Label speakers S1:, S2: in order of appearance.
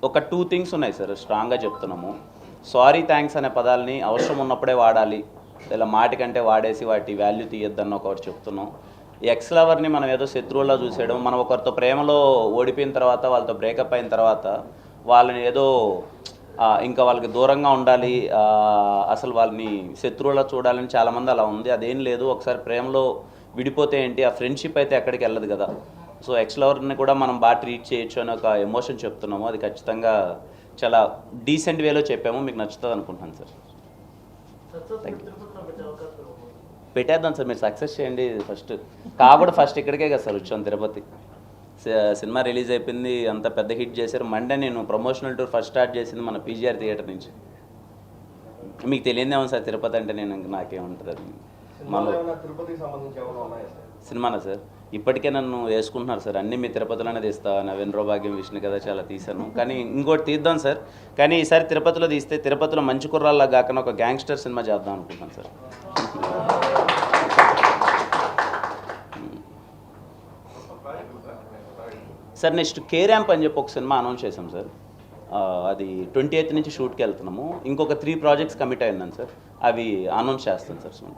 S1: ఒక 2 థింగ్స్ ఉన్నాయి సార్, స్ట్రాంగ్గా చెప్తున్నాము. సారీ థ్యాంక్స్ అనే పదాలని అవసరం ఉన్నప్పుడే వాడాలి, ఇలా మాటికంటే వాడేసి వాటి వాల్యూ తీయొద్దన్న ఒకటి చెప్తున్నాం. ఎక్స్ లవర్ని మనం ఏదో శత్రువులా చూసేయడం, మనం ఒకరితో ప్రేమలో ఓడిపోయిన తర్వాత వాళ్ళతో బ్రేకప్ అయిన తర్వాత వాళ్ళని ఏదో ఇంకా వాళ్ళకి దూరంగా ఉండాలి, అసలు వాళ్ళని శత్రువులా చూడాలని చాలామంది అలా ఉంది. అదేం లేదు. ఒకసారి ప్రేమలో విడిపోతే ఏంటి, ఆ ఫ్రెండ్షిప్ అయితే ఎక్కడికి వెళ్ళదు కదా. సో ఎక్స్ లవర్ని కూడా మనం బాగా ట్రీట్ చేయొచ్చు అని ఒక ఎమోషన్ చెప్తున్నాము. అది ఖచ్చితంగా చాలా డీసెంట్ వేలో చెప్పాము, మీకు నచ్చుతుంది అనుకుంటున్నాను సార్. పెట్టేద్దాం సార్, మీరు సక్సెస్ చేయండి ఫస్ట్. కాబట్టి ఫస్ట్ ఇక్కడికే కదా సార్ వచ్చాను, తిరుపతి. సినిమా రిలీజ్ అయిపోయింది, అంత పెద్ద హిట్ చేశారు. మండే నేను ప్రమోషనల్ టూర్ ఫస్ట్ స్టార్ట్ చేసింది మన పీజీఆర్ థియేటర్ నుంచి. మీకు తెలియదేమో సార్ తిరుపతి అంటే, నేను నాకేముంటుంది అది. సినిమానా సార్, ఇప్పటికే నన్ను వేసుకుంటున్నారు సార్, అన్నీ మీ తిరుపతిలోనే తీస్తా, నవీన్ భాగ్యం విష్ణు కదా చాలా తీశాను, కానీ ఇంకోటి తీద్దాం సార్. కానీ ఈసారి తిరుపతిలో తీస్తే తిరుపతిలో మంచి కుర్రాల్లా కాకుండా ఒక గ్యాంగ్స్టర్ సినిమా చేద్దాం అనుకుంటున్నాను sir. Sir next K ramp అని చెప్పి ఒక సినిమా అనౌన్స్ చేశాం సార్. అది 28th నుంచి షూట్కి వెళ్తున్నాము. ఇంకొక 3 ప్రాజెక్ట్స్ కమిట్ అయినాను సార్, అవి అనౌన్స్ చేస్తాను సార్.